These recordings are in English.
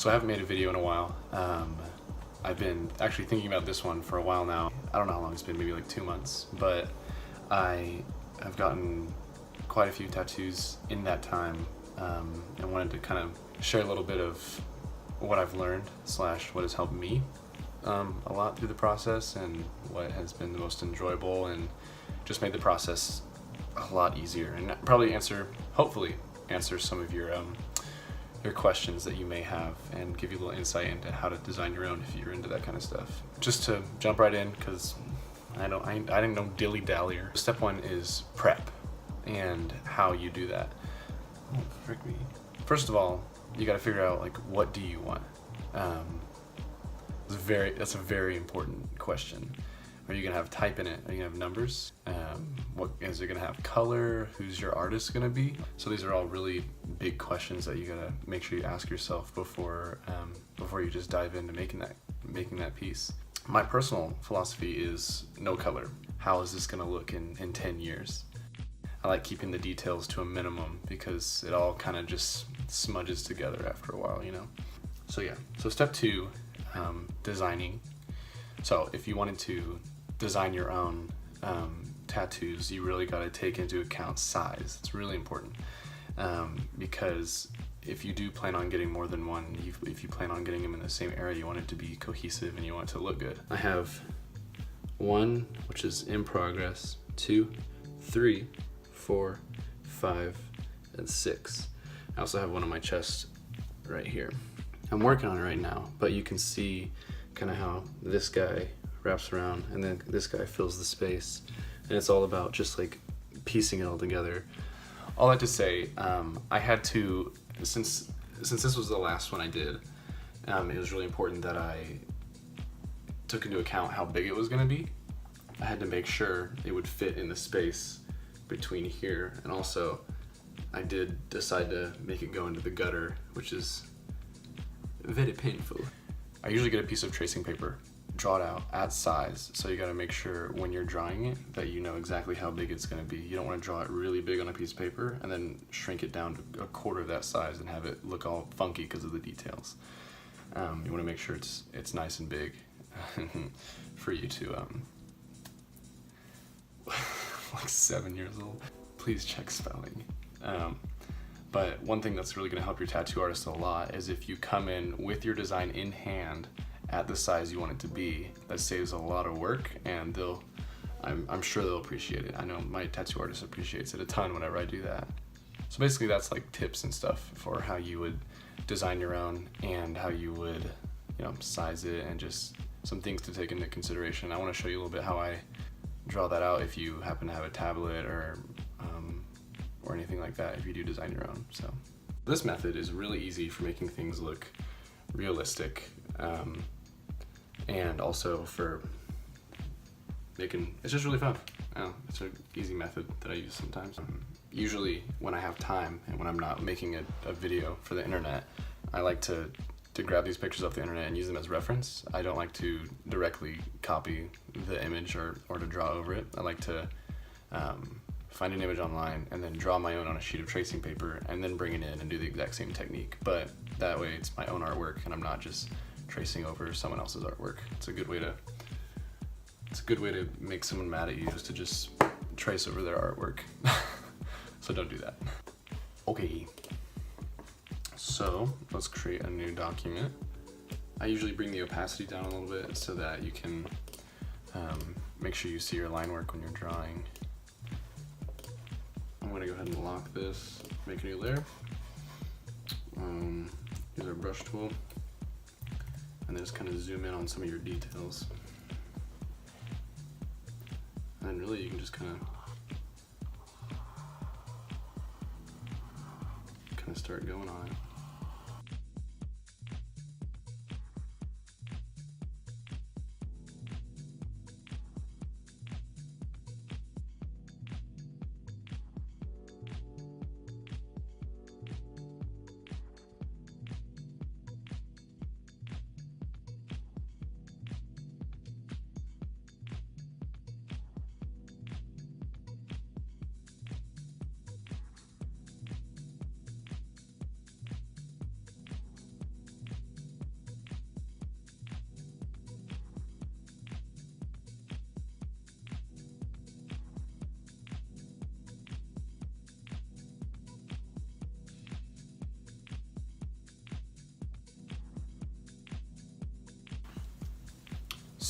So I haven't made a video in a while. I've been actually thinking about this one for a while now. I don't know how long it's been, maybe like 2 months, but I have gotten quite a few tattoos in that time, and wanted to kind of share a little bit of what I've learned / what has helped me a lot through the process, and what has been the most enjoyable and just made the process a lot easier, and probably hopefully answer some of your questions that you may have, and give you a little insight into how to design your own if you're into that kind of stuff. Just to jump right in, because I didn't know dilly-dallyer. Step one is prep, and how you do that. Oh, frick me. First of all, you got to figure out, like, what do you want? That's a very important question. Are you gonna have type in it? Are you gonna have numbers? What is it gonna have? Color? Who's your artist gonna be? So these are all really big questions that you gotta make sure you ask yourself before you just dive into making that piece. My personal philosophy is no color. How is this gonna look in 10 years? I like keeping the details to a minimum, because it all kind of just smudges together after a while, you know? So yeah, so step two, designing. So if you wanted to design your own tattoos, you really got to take into account size. It's really important, because if you do plan on getting more than one, if you plan on getting them in the same area, you want it to be cohesive and you want it to look good. I have 1, which is in progress, 2, 3, 4, 5, and 6. I also have one on my chest right here. I'm working on it right now, but you can see kind of how this guy wraps around and then this guy fills the space, and it's all about just like piecing it all together. All that to say, I had to, since this was the last one I did, it was really important that I took into account how big it was going to be. I had to make sure it would fit in the space between here, and also I did decide to make it go into the gutter, which is very painful. I usually get a piece of tracing paper, draw it out at size, so you gotta make sure when you're drawing it that you know exactly how big it's gonna be. You don't wanna draw it really big on a piece of paper and then shrink it down to a quarter of that size and have it look all funky because of the details. You wanna make sure it's nice and big for you to, like 7 years old. Please check spelling. But one thing that's really going to help your tattoo artist a lot is if you come in with your design in hand at the size you want it to be. That saves a lot of work, and I'm sure they'll appreciate it. I know my tattoo artist appreciates it a ton whenever I do that. So basically that's like tips and stuff for how you would design your own, and how you would, you know, size it, and just some things to take into consideration. I want to show you a little bit how I draw that out if you happen to have a tablet or anything like that, if you do design your own. So this method is really easy for making things look realistic, and also for making, it's just really fun. It's an easy method that I use sometimes. Usually when I have time and when I'm not making a video for the internet, I like to grab these pictures off the internet and use them as reference. I don't like to directly copy the image or to draw over it. I like to find an image online and then draw my own on a sheet of tracing paper, and then bring it in and do the exact same technique. But that way it's my own artwork and I'm not just tracing over someone else's artwork. It's a good way to make someone mad at you, is to just trace over their artwork. So don't do that. Okay, so let's create a new document. I usually bring the opacity down a little bit so that you can make sure you see your line work when you're drawing. I'm gonna go ahead and lock this, make a new layer. Use our brush tool, and then just kind of zoom in on some of your details. And really you can just kind of start going on it.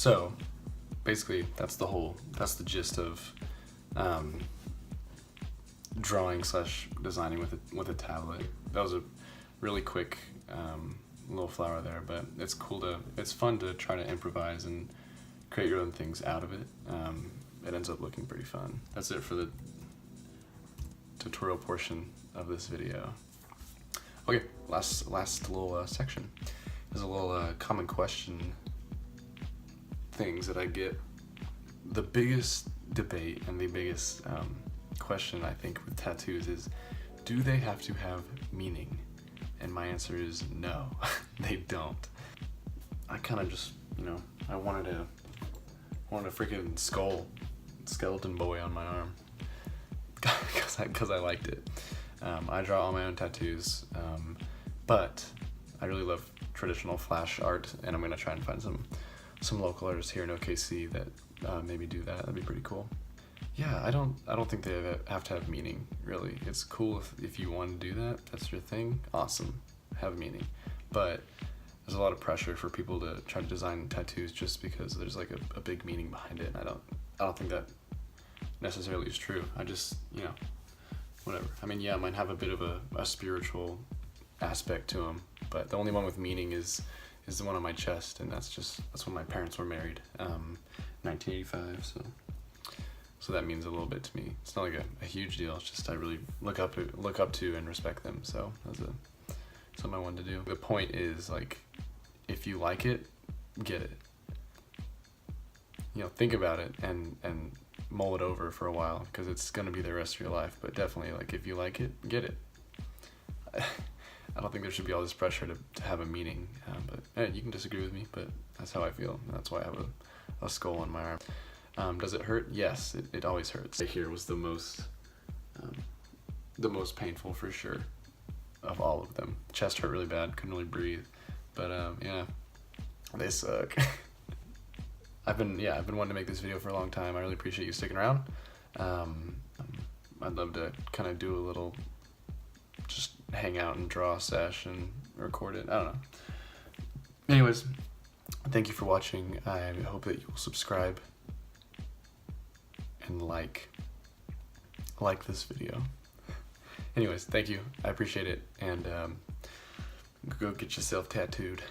So basically that's the gist of drawing / designing with a tablet. That was a really quick little flower there, but it's fun to try to improvise and create your own things out of it. It ends up looking pretty fun. That's it for the tutorial portion of this video. Okay, last little section. There's a little common question things that I get. The biggest debate and the biggest question I think with tattoos is, do they have to have meaning? And my answer is no, they don't. I kind of just, I wanted a freaking skeleton boy on my arm because I liked it. I draw all my own tattoos, but I really love traditional flash art, and I'm gonna try and find some local artists here in OKC that maybe do that. That'd be pretty cool. Yeah, I don't think they have to have meaning, really. It's cool if you want to do that, that's your thing, awesome, have meaning. But there's a lot of pressure for people to try to design tattoos just because there's like a big meaning behind it, and I don't think that necessarily is true. I just, whatever. I mean, yeah, it might have a bit of a spiritual aspect to them, but the only one with meaning is the one on my chest, and that's when my parents were married, 1985, so that means a little bit to me. It's not like a huge deal, it's just I really look up to and respect them, so that's something I wanted to do. The point is, like, if you like it, get it. Think about it and mull it over for a while, because it's gonna be the rest of your life, but definitely, like, if you like it, get it. I don't think there should be all this pressure to have a meaning, but hey, you can disagree with me, but that's how I feel, and that's why I have a skull on my arm. Does it hurt? Yes, it always hurts. Right here was the most painful for sure of all of them. Chest hurt really bad, couldn't really breathe, but yeah, they suck. I've been wanting to make this video for a long time. I really appreciate you sticking around. I'd love to kind of do a little, just hang out and draw a sesh and record it. I don't know. Anyways, thank you for watching. I hope that you will subscribe and like this video. Anyways, thank you. I appreciate it, and go get yourself tattooed.